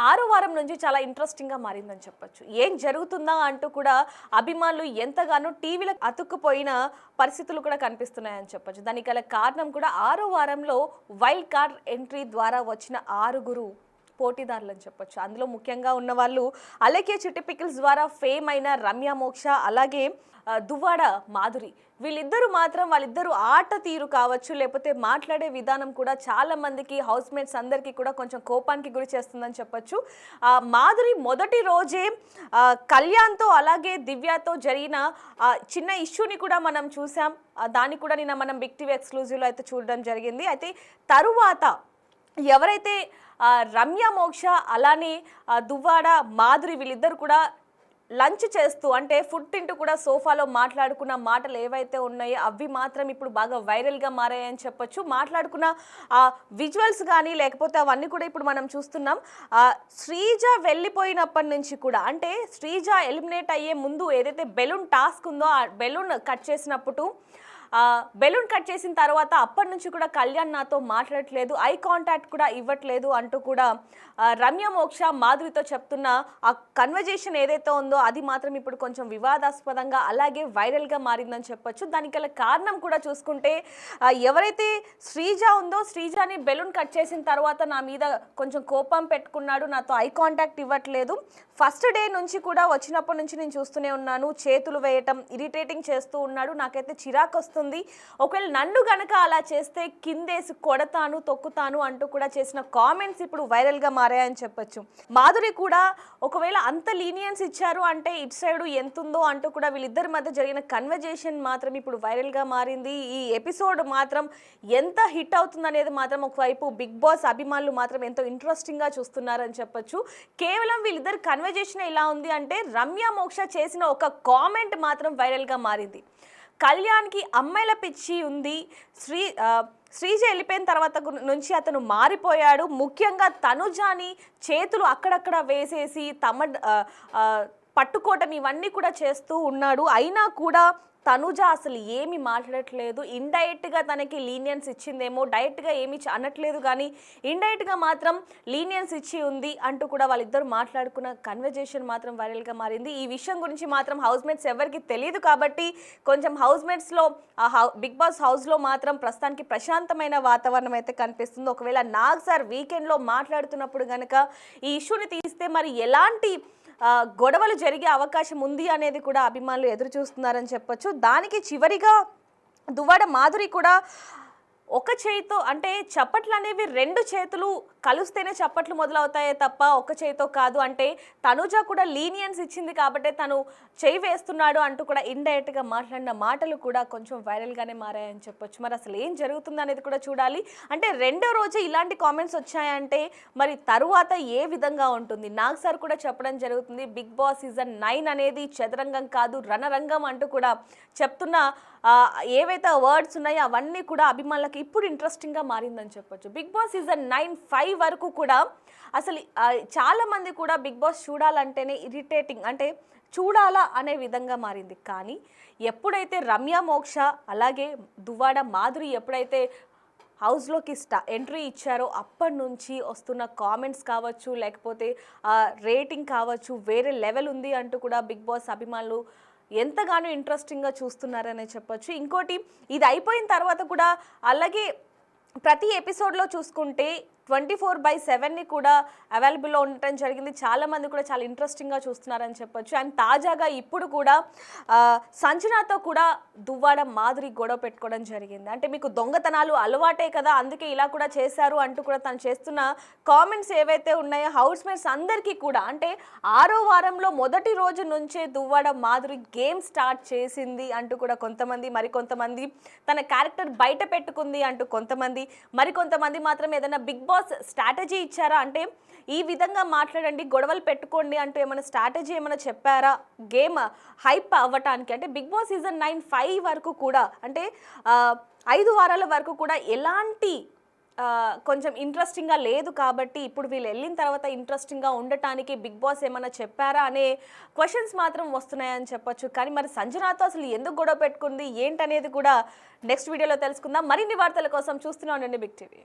ఆరో వారం నుంచి చాలా ఇంట్రెస్టింగ్గా మారిందని చెప్పొచ్చు. ఏం జరుగుతుందా అంటూ కూడా అభిమానులు ఎంతగానో టీవీలకు అతుక్కుపోయిన పరిస్థితులు కూడా కనిపిస్తున్నాయని చెప్పొచ్చు. దానికి గల కారణం కూడా ఆరో వారంలో వైల్డ్ కార్డ్ ఎంట్రీ ద్వారా వచ్చిన 6 పోటీదారులు అని చెప్పొచ్చు. అందులో ముఖ్యంగా ఉన్న వాళ్ళు అలకే చిట్టి పికిల్స్ ద్వారా ఫేమ్ అయిన రమ్య మోక్ష, అలాగే దువ్వాడ మాధురి. వీళ్ళిద్దరూ మాత్రం వాళ్ళిద్దరూ ఆట తీరు కావచ్చు, లేకపోతే మాట్లాడే విధానం కూడా చాలా మందికి హౌస్ మేట్స్ అందరికీ కూడా కొంచెం కోపానికి గురి చేస్తుందని చెప్పొచ్చు. మాధురి మొదటి రోజే కళ్యాణ్తో అలాగే దివ్యతో జరిగిన చిన్న ఇష్యూని కూడా మనం చూసాం. దాన్ని కూడా నిన్న మనం బిగ్ టీవీ ఎక్స్క్లూజివ్లో అయితే చూడడం జరిగింది. అయితే తరువాత ఎవరైతే రమ్య మోక్ష అలానే దువ్వాడ మాధురి వీళ్ళిద్దరు కూడా లంచ్ చేస్తూ అంటే ఫుడ్ తింటూ కూడా సోఫాలో మాట్లాడుకున్న మాటలు ఏవైతే ఉన్నాయో అవి మాత్రం ఇప్పుడు బాగా వైరల్గా మారాయని చెప్పొచ్చు. మాట్లాడుకున్న విజువల్స్ కానీ లేకపోతే అవన్నీ కూడా ఇప్పుడు మనం చూస్తున్నాం. శ్రీజ వెళ్ళిపోయినప్పటి నుంచి కూడా, అంటే శ్రీజ ఎలిమినేట్ అయ్యే ముందు ఏదైతే బెలూన్ టాస్క్ ఉందో ఆ బెలూన్ కట్ చేసినప్పుడు బెలూన్ కట్ చేసిన తర్వాత అప్పటి నుంచి కూడా కళ్యాణ్ నాతో మాట్లాడట్లేదు, ఐ కాంటాక్ట్ కూడా ఇవ్వట్లేదు అంటూ కూడా రమ్య మోక్ష మాధురితో చెప్తున్న ఆ కన్వర్జేషన్ ఏదైతే ఉందో అది మాత్రం ఇప్పుడు కొంచెం వివాదాస్పదంగా అలాగే వైరల్గా మారిందని చెప్పొచ్చు. దానికి గల కారణం కూడా చూసుకుంటే ఎవరైతే శ్రీజ ఉందో శ్రీజాని బెలూన్ కట్ చేసిన తర్వాత నా మీద కొంచెం కోపం పెట్టుకున్నాడు, నాతో ఐ కాంటాక్ట్ ఇవ్వట్లేదు, ఫస్ట్ డే నుంచి కూడా వచ్చినప్పటి నుంచి నేను చూస్తూనే ఉన్నాను, చేతులు వేయటం ఇరిటేటింగ్ చేస్తూ ఉన్నాడు, నాకైతే చిరాకు వస్తుంది, ఒకవేళ నన్ను గనక అలా చేస్తే కిందేసి కొడతాను తొక్కుతాను అంటూ కూడా చేసిన కామెంట్స్ ఇప్పుడు వైరల్గా మారాయని చెప్పొచ్చు. మాధురి కూడా ఒకవేళ అంత లీనియన్స్ ఇచ్చారు అంటే ఇటు సైడు ఎంత ఉందో అంటూ కూడా వీళ్ళిద్దరి మధ్య జరిగిన కన్వర్జేషన్ మాత్రం ఇప్పుడు వైరల్గా మారింది. ఈ ఎపిసోడ్ మాత్రం ఎంత హిట్ అవుతుందనేది మాత్రం ఒకవైపు బిగ్ బాస్ అభిమానులు మాత్రం ఎంతో ఇంట్రెస్టింగ్గా చూస్తున్నారని చెప్పొచ్చు. కేవలం వీళ్ళిద్దరు కన్వర్జేషన్ ఎలా ఉంది అంటే రమ్య మోక్ష చేసిన ఒక కామెంట్ మాత్రం వైరల్గా మారింది. కళ్యాణ్కి అమ్మాయిల పిచ్చి ఉంది, శ్రీజ వెళ్ళిపోయిన తర్వాత నుంచి అతను మారిపోయాడు, ముఖ్యంగా తనుజాని చేతులు అక్కడక్కడ వేసేసి పట్టుకోవటం ఇవన్నీ కూడా చేస్తూ ఉన్నాడు. అయినా కూడా తనుజ అసలు ఏమి మాట్లాడట్లేదు, ఇండైరెక్ట్గా తనకి లీనియన్స్ ఇచ్చిందేమో, డైరెక్ట్గా ఏమి అనట్లేదు కానీ ఇండైరెక్ట్గా మాత్రం లీనియన్స్ ఇచ్చి ఉంది అంటూ కూడా వాళ్ళిద్దరు మాట్లాడుకున్న కన్వర్జేషన్ మాత్రం వైరల్గా మారింది. ఈ విషయం గురించి మాత్రం హౌస్ మేట్స్ ఎవరికి తెలియదు కాబట్టి కొంచెం హౌస్ మేట్స్లో బిగ్ బాస్ హౌస్లో మాత్రం ప్రస్తుతానికి ప్రశాంతమైన వాతావరణం అయితే కనిపిస్తుంది. ఒకవేళ నాగ్ సార్ వీకెండ్లో మాట్లాడుతున్నప్పుడు కనుక ఈ ఇష్యూని తీస్తే మరి ఎలాంటి గొడవలు జరిగే అవకాశం ఉంది అనేది కూడా అభిమానులు ఎదురు చూస్తున్నారని చెప్పొచ్చు. దానికి చివరిగా దువ్వాడ మాధురి కూడా ఒక చేయితో, అంటే చప్పట్లు అనేవి 2 చేతులు కలిస్తేనే చప్పట్లు మొదలవుతాయే తప్ప ఒక చేయితో కాదు, అంటే తనుజ కూడా లీనియన్స్ ఇచ్చింది కాబట్టి తను చేయి వేస్తున్నాడు అంటూ కూడా ఇండైరెక్ట్గా మాట్లాడిన మాటలు కూడా కొంచెం వైరల్గానే మారాయని చెప్పొచ్చు. మరి అసలు ఏం జరుగుతుంది అనేది కూడా చూడాలి. అంటే 2వ రోజు ఇలాంటి కామెంట్స్ వచ్చాయంటే మరి తరువాత ఏ విధంగా ఉంటుంది. నాగ్ సార్ కూడా చెప్పడం జరుగుతుంది, బిగ్ బాస్ సీజన్ 9 అనేది చదరంగం కాదు రణరంగం అంటూ కూడా చెప్తున్న ఏవైతే వర్డ్స్ ఉన్నాయో అవన్నీ కూడా అభిమానులకు ఇప్పుడు ఇంట్రెస్టింగ్గా మారిందని చెప్పొచ్చు. బిగ్ బాస్ సీజన్ 9 5 వరకు కూడా అసలు చాలామంది కూడా బిగ్ బాస్ చూడాలంటేనే ఇరిటేటింగ్, అంటే చూడాలా అనే విధంగా మారింది. కానీ ఎప్పుడైతే రమ్య మోక్ష అలాగే దువ్వాడ మాధురి ఎప్పుడైతే హౌస్లోకి ఎంట్రీ ఇచ్చారో అప్పటి నుంచి వస్తున్న కామెంట్స్ కావచ్చు, లేకపోతే రేటింగ్ కావచ్చు, వేరే లెవెల్ ఉంది అంటూ కూడా బిగ్ బాస్ అభిమానులు ఎంతగానో ఇంట్రెస్టింగ్గా చూస్తున్నారనే చెప్పొచ్చు. ఇంకోటి, ఇది అయిపోయిన తర్వాత కూడా అలాగే ప్రతి ఎపిసోడ్లో చూసుకుంటే 24/7ని కూడా అవైలబుల్లో ఉండటం జరిగింది. చాలామంది కూడా చాలా ఇంట్రెస్టింగ్గా చూస్తున్నారని చెప్పొచ్చు. అండ్ తాజాగా ఇప్పుడు కూడా సంజనాతో కూడా దువ్వాడ మాధురి గొడవ పెట్టుకోవడం జరిగింది. అంటే మీకు దొంగతనాలు అలవాటే కదా, అందుకే ఇలా కూడా చేశారు అంటూ కూడా తను చేస్తున్న కామెంట్స్ ఏవైతే ఉన్నాయో హౌస్ మేట్స్ అందరికీ కూడా, అంటే 6వ వారంలో మొదటి రోజు నుంచే దువ్వాడ మాధురి గేమ్ స్టార్ట్ చేసింది అంటూ కూడా కొంతమంది, మరికొంతమంది తన క్యారెక్టర్ బయట పెట్టుకుంది అంటూ కొంతమంది, మరికొంతమంది మాత్రం ఏదైనా బిగ్ బాస్ స్ట్రాటజీ ఇచ్చారా, అంటే ఈ విధంగా మాట్లాడండి, గొడవలు పెట్టుకోండి అంటూ ఏమైనా స్ట్రాటజీ ఏమైనా చెప్పారా గేమ్ హైప్ అవ్వటానికి. అంటే బిగ్ బాస్ సీజన్ 9 5 వరకు కూడా, అంటే 5 వారాల వరకు కూడా ఎలాంటి కొంచెం ఇంట్రెస్టింగ్గా లేదు కాబట్టి ఇప్పుడు వీళ్ళు వెళ్ళిన తర్వాత ఇంట్రెస్టింగ్గా ఉండటానికి బిగ్ బాస్ ఏమైనా చెప్పారా అనే క్వశ్చన్స్ మాత్రం వస్తున్నాయని చెప్పొచ్చు. కానీ మరి సంజనాతో అసలు ఎందుకు గొడవ పెట్టుకుంది ఏంటనేది కూడా నెక్స్ట్ వీడియోలో తెలుసుకుందాం. మరిన్ని వార్తల కోసం చూస్తూనే ఉండండి బిగ్ టీవీ.